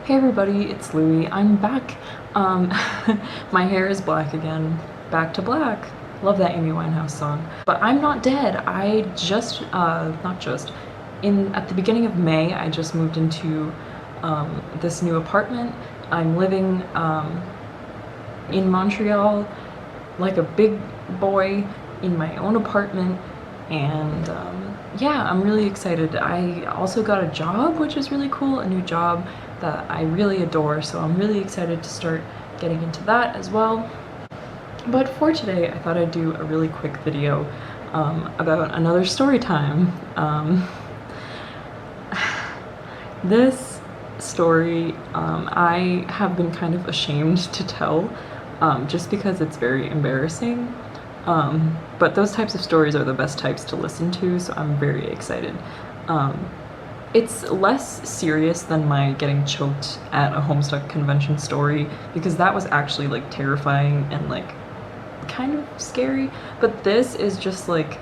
Hey everybody, it's Louie. I'm back. My hair is black again. Back to black. Love that Amy Winehouse song. But I'm not dead. I just, not just, at the beginning of May, I just moved into this new apartment. I'm living in Montreal like a big boy in my own apartment, and yeah, I'm really excited. I also got a job, which is really cool, a new job that I really adore, so I'm really excited to start getting into that as well. But for today, I thought I'd do a really quick video about another story time. This story I have been kind of ashamed to tell just because it's very embarrassing. But those types of stories are the best types to listen to, so I'm very excited. It's less serious than my getting choked at a Homestuck convention story, because that was actually like terrifying and like kind of scary, but this is just like,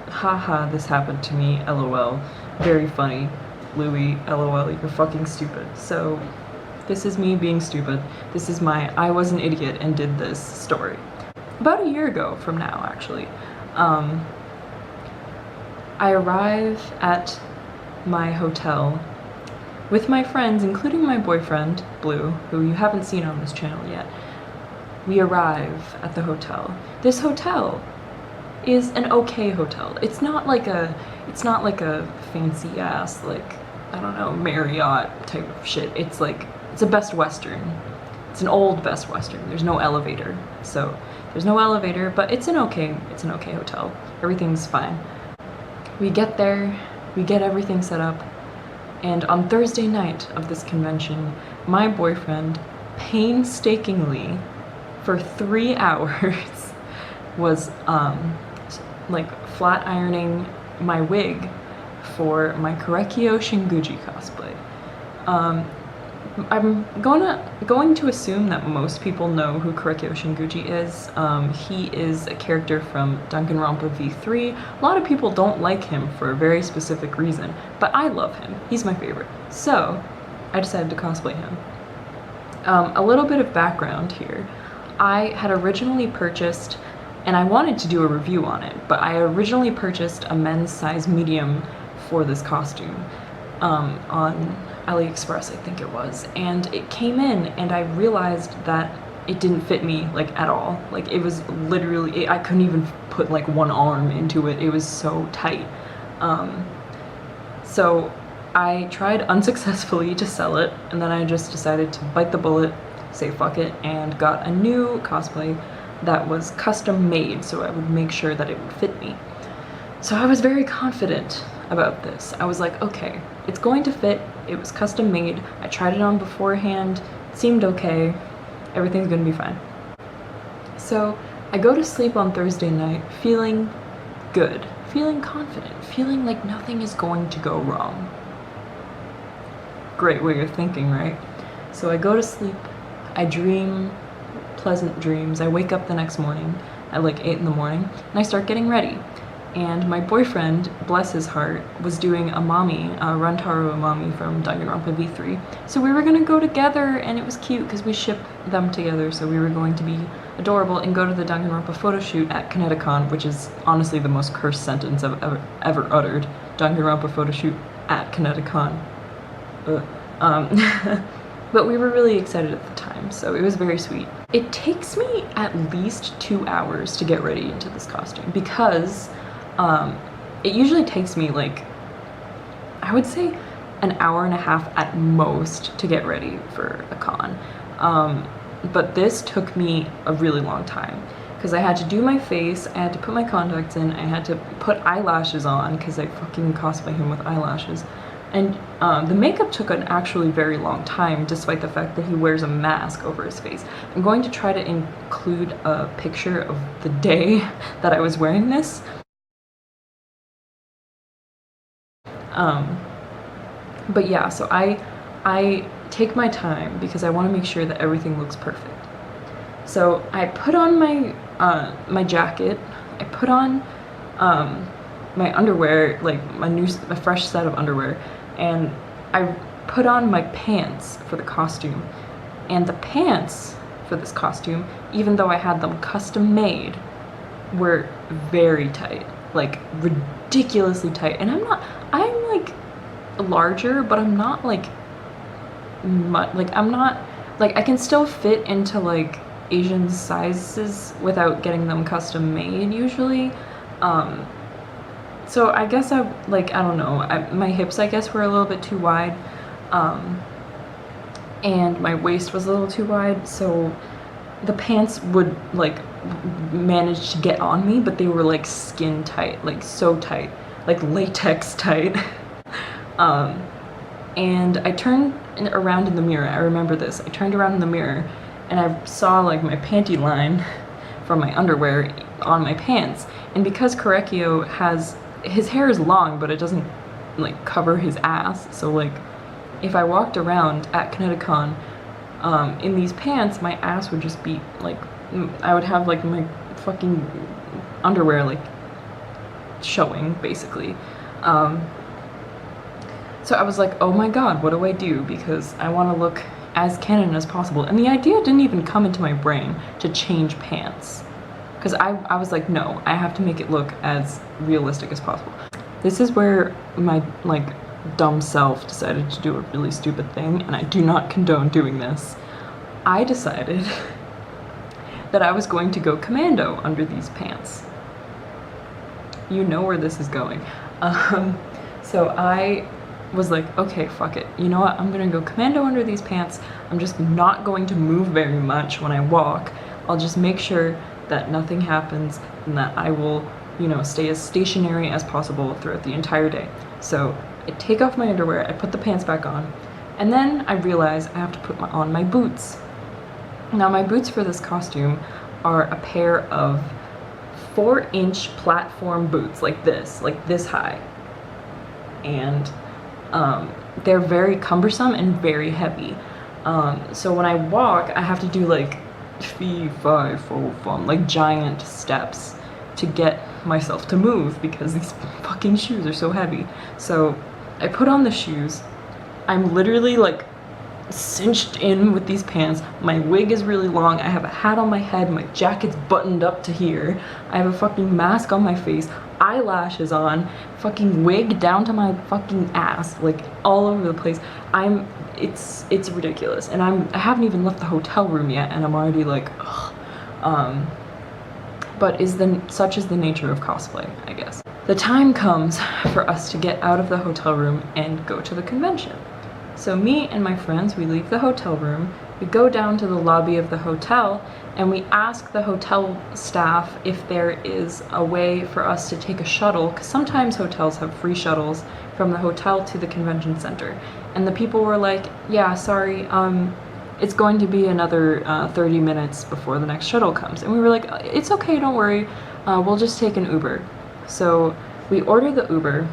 haha, this happened to me, lol, very funny, Louie, lol, you're fucking stupid. So this is me being stupid. This is my I was an idiot and did this story. About a year ago from now, actually, I arrive at my hotel with my friends, including my boyfriend, Blue, who you haven't seen on this channel yet. We arrive at the hotel. This hotel is an okay hotel. It's not like a fancy ass, like, I don't know, Marriott type of shit. It's a Best Western. It's an old Best Western. There's no elevator. So there's no elevator, but it's an okay hotel. Everything's fine. We get there, we get everything set up, and on Thursday night of this convention, my boyfriend painstakingly, for 3 hours, was like flat ironing my wig for my Korekiyo Shinguji cosplay. I'm going to assume that most people know who Korekiyo Shinguji is. He is a character from Danganronpa V3. A lot of people don't like him for a very specific reason, but I love him. He's my favorite. So I decided to cosplay him. A little bit of background here. I had originally purchased, and I wanted to do a review on it, but I originally purchased a men's size medium for this costume on AliExpress, I think it was, and it came in and I realized that it didn't fit me like at all. Like, it was literally, I couldn't even put like one arm into it. It was so tight. So I tried unsuccessfully to sell it, and then I just decided to bite the bullet, say fuck it, and got a new cosplay that was custom made, so I would make sure that it would fit me. So I was very confident about this. I was like, okay, it's going to fit. It was custom made. I tried it on beforehand. It seemed okay. Everything's gonna be fine. So I go to sleep on Thursday night feeling good, feeling confident, feeling like nothing is going to go wrong. Great way of thinking, right? So I go to sleep. I dream pleasant dreams. I wake up the next morning at like 8 in the morning and I start getting ready. And my boyfriend, bless his heart, was doing Amami, Rantaro Amami from Danganronpa V3. So we were gonna go together, and it was cute because we ship them together, so we were going to be adorable and go to the Danganronpa photo shoot at Kineticon, which is honestly the most cursed sentence I've ever uttered. Danganronpa photo shoot at Kineticon. But we were really excited at the time, so it was very sweet. It takes me at least 2 hours to get ready into this costume, because it usually takes me like, I would say an hour and a half at most to get ready for a con. But this took me a really long time because I had to do my face, I had to put my contacts in, I had to put eyelashes on because I fucking cosplay him with eyelashes. And the makeup took an actually very long time, despite the fact that he wears a mask over his face. I'm going to try to include a picture of the day that I was wearing this. But yeah, so I take my time because I want to make sure that everything looks perfect. So I put on my my jacket, I put on my underwear, like a fresh set of underwear, and I put on my pants for the costume. And the pants for this costume, even though I had them custom made, were very tight, like ridiculously tight. And I'm like larger, but I'm not like I'm not like, I can still fit into like Asian sizes without getting them custom made usually. So I guess I don't know, my hips I guess were a little bit too wide, and my waist was a little too wide, so the pants would like manage to get on me, but they were like skin tight, like so tight, like latex tight. And I turned around in the mirror. I remember this. I turned around in the mirror and I saw like my panty line from my underwear on my pants. And because Korekiyo his hair is long, but it doesn't like cover his ass. So like if I walked around at Kineticon in these pants, my ass would just be like, I would have like my fucking underwear like showing basically. So I was like, oh my god, what do I do? Because I want to look as canon as possible. And the idea didn't even come into my brain to change pants. Because I was like, no, I have to make it look as realistic as possible. This is where my like dumb self decided to do a really stupid thing, and I do not condone doing this. I decided that I was going to go commando under these pants. You know where this is going. So I was like, okay, fuck it. You know what? I'm gonna go commando under these pants. I'm just not going to move very much when I walk. I'll just make sure that nothing happens and that I will, you know, stay as stationary as possible throughout the entire day. So I take off my underwear, I put the pants back on, and then I realize I have to put on my boots. Now my boots for this costume are a pair of 4-inch platform boots like this high. And they're very cumbersome and very heavy. So when I walk, I have to do like 3, 5, 4, 5, like giant steps to get myself to move because these fucking shoes are so heavy. So I put on the shoes. I'm literally like cinched in with these pants. My wig is really long. I have a hat on my head. My jacket's buttoned up to here. I have a fucking mask on my face. Eyelashes on. Fucking wig down to my fucking ass. Like all over the place. It's ridiculous. And I haven't even left the hotel room yet and I'm already like, ugh. But such is the nature of cosplay, I guess. The time comes for us to get out of the hotel room and go to the convention. So me and my friends, we leave the hotel room, we go down to the lobby of the hotel, and we ask the hotel staff if there is a way for us to take a shuttle, because sometimes hotels have free shuttles from the hotel to the convention center. And the people were like, yeah, sorry, it's going to be another 30 minutes before the next shuttle comes. And we were like, it's okay, don't worry, we'll just take an Uber. So we order the Uber.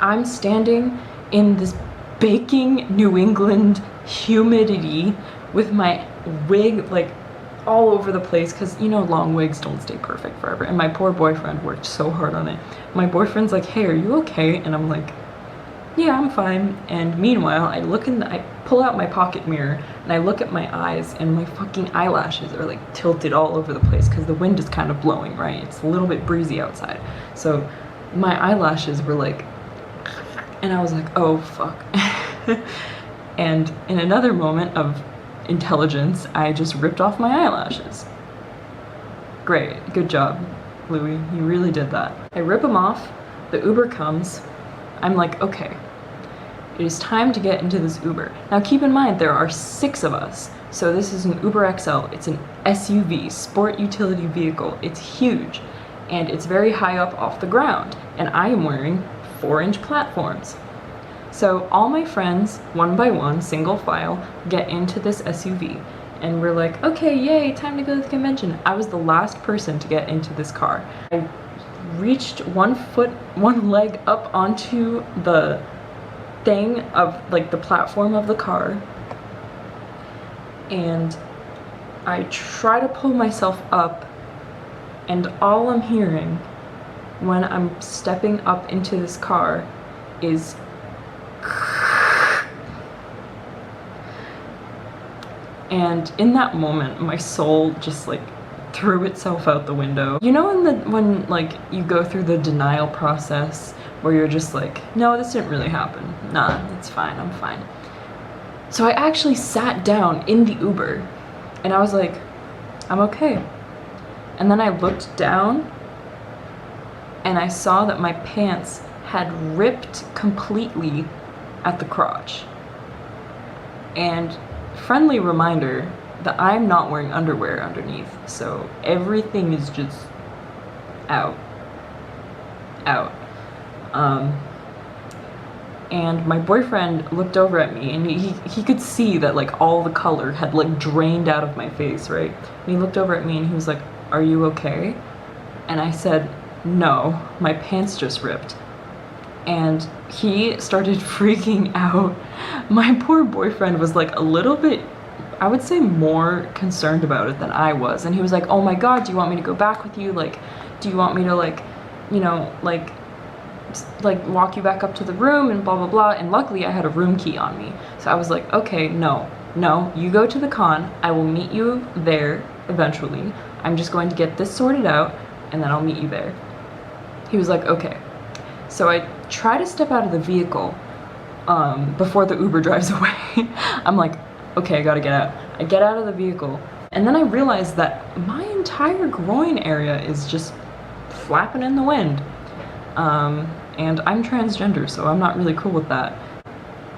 I'm standing in this baking New England humidity with my wig like all over the place, because you know long wigs don't stay perfect forever, and my poor boyfriend worked so hard on it. My boyfriend's like, hey, are you okay? And I'm like, yeah, I'm fine. And meanwhile I pull out my pocket mirror and I look at my eyes, and my fucking eyelashes are like tilted all over the place because the wind is kind of blowing, right? It's a little bit breezy outside, so my eyelashes were like, and I was like, oh fuck. And in another moment of intelligence, I just ripped off my eyelashes. Great, good job, Louis, you really did that. I rip them off, the Uber comes, I'm like, okay, it is time to get into this Uber. Now keep in mind, there are 6 of us, so this is an Uber XL, it's an SUV, sport utility vehicle, it's huge, and it's very high up off the ground, and I am wearing 4-inch platforms. So all my friends, one by one, single file, get into this SUV. And we're like, okay, yay, time to go to the convention. I was the last person to get into this car. I reached one leg up onto the thing of, like, the platform of the car. And I try to pull myself up, and all I'm hearing when I'm stepping up into this car is And in that moment, my soul just like threw itself out the window. You know when like you go through the denial process where you're just like, no, this didn't really happen. Nah, it's fine, I'm fine. So I actually sat down in the Uber and I was like, I'm okay. And then I looked down and I saw that my pants had ripped completely at the crotch. And friendly reminder that I'm not wearing underwear underneath, so everything is just out. And my boyfriend looked over at me and he could see that like all the color had like drained out of my face, right? And he looked over at me and he was like, are you okay? And I said, no, my pants just ripped. And he started freaking out. My poor boyfriend was like a little bit, I would say, more concerned about it than I was. And he was like, oh my God, do you want me to go back with you? Like, do you want me to like, you know, like walk you back up to the room and blah, blah, blah. And luckily I had a room key on me. So I was like, okay, no, you go to the con. I will meet you there eventually. I'm just going to get this sorted out and then I'll meet you there. He was like, okay. So I try to step out of the vehicle before the Uber drives away. I'm like, okay, I gotta get out. I get out of the vehicle and then I realize that my entire groin area is just flapping in the wind. And I'm transgender, so I'm not really cool with that.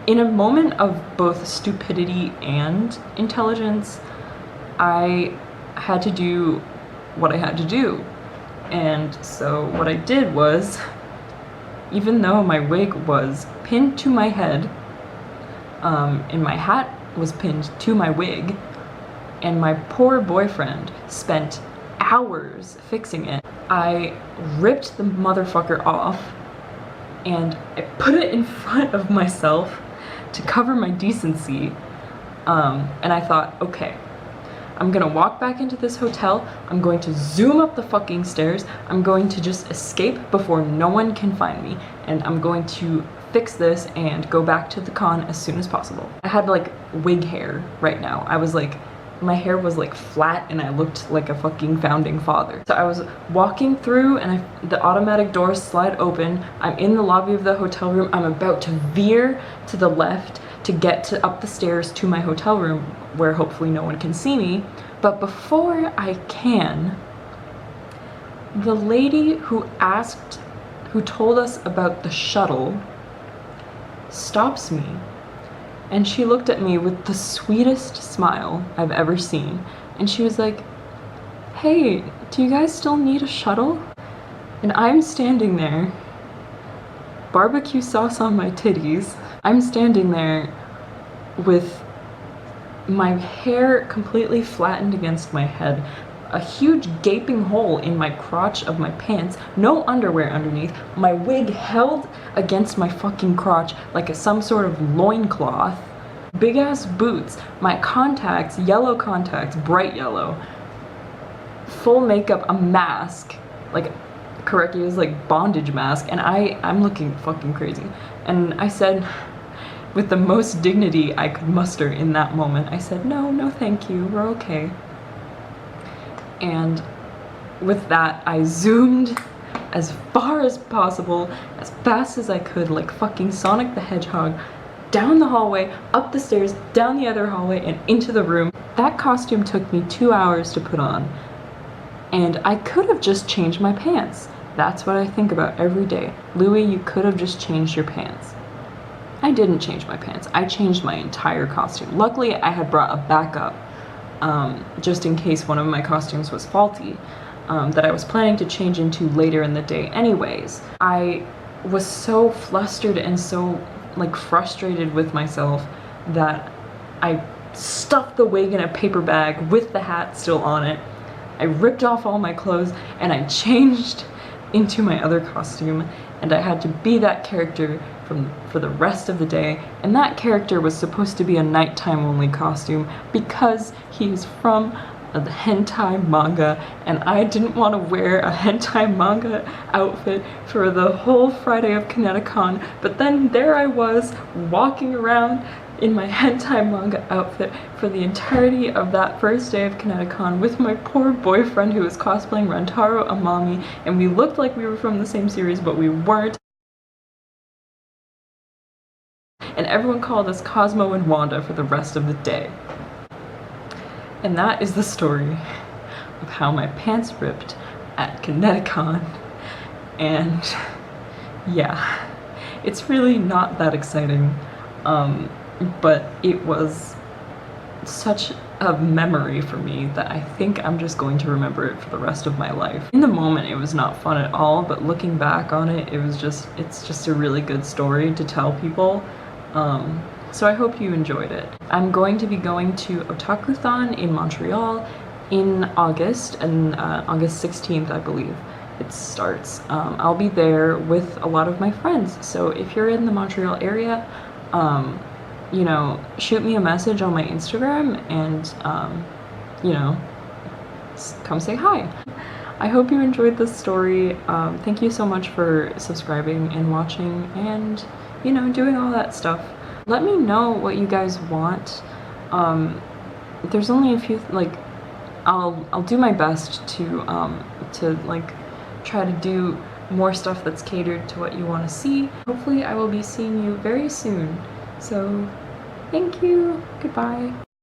In a moment of both stupidity and intelligence, I had to do what I had to do. And so what I did was, even though my wig was pinned to my head, and my hat was pinned to my wig, and my poor boyfriend spent hours fixing it, I ripped the motherfucker off and I put it in front of myself to cover my decency. And I thought, okay, I'm gonna walk back into this hotel, I'm going to zoom up the fucking stairs, I'm going to just escape before no one can find me, and I'm going to fix this and go back to the con as soon as possible. I had like wig hair right now. I was like, my hair was like flat and I looked like a fucking founding father. So I was walking through and the automatic doors slide open. I'm in the lobby of the hotel room. I'm about to veer to the left to get up the stairs to my hotel room where hopefully no one can see me. But before I can, the lady who told us about the shuttle stops me. And she looked at me with the sweetest smile I've ever seen. And she was like, hey, do you guys still need a shuttle? And I'm standing there, barbecue sauce on my titties. I'm standing there with my hair completely flattened against my head, a huge gaping hole in my crotch of my pants, no underwear underneath, my wig held against my fucking crotch like some sort of loincloth, big ass boots, my contacts, yellow contacts, bright yellow, full makeup, a mask, like correct, it was like bondage mask, and I'm looking fucking crazy. And I said, with the most dignity I could muster in that moment, I said, no thank you, we're okay. And with that, I zoomed as far as possible, as fast as I could, like fucking Sonic the Hedgehog, down the hallway, up the stairs, down the other hallway, and into the room. That costume took me 2 hours to put on. And I could have just changed my pants. That's what I think about every day. Louis, you could have just changed your pants. I didn't change my pants. I changed my entire costume. Luckily, I had brought a backup. Just in case one of my costumes was faulty, that I was planning to change into later in the day anyways. I was so flustered and so like frustrated with myself that I stuffed the wig in a paper bag with the hat still on it. I ripped off all my clothes and I changed into my other costume, and I had to be that character for the rest of the day. And that character was supposed to be a nighttime only costume because he's from the hentai manga, and I didn't want to wear a hentai manga outfit for the whole Friday of Kineticon. But then there I was walking around in my hentai manga outfit for the entirety of that first day of Kineticon with my poor boyfriend who was cosplaying Rantaro Amami, and we looked like we were from the same series, but we weren't. And everyone called us Cosmo and Wanda for the rest of the day. And that is the story of how my pants ripped at Kineticon. And yeah, it's really not that exciting, but it was such a memory for me that I think I'm just going to remember it for the rest of my life. In the moment it was not fun at all, but looking back on it, it's just a really good story to tell people. So I hope you enjoyed it. I'm going to be going to Otakuthon in Montreal in August, and August 16th, I believe it starts. I'll be there with a lot of my friends, so if you're in the Montreal area, you know, shoot me a message on my Instagram and, you know, come say hi. I hope you enjoyed this story. Thank you so much for subscribing and watching and, you know, doing all that stuff. Let me know what you guys want. There's only a few, like, I'll do my best to like try to do more stuff that's catered to what you want to see. Hopefully I will be seeing you very soon. So thank you. Goodbye.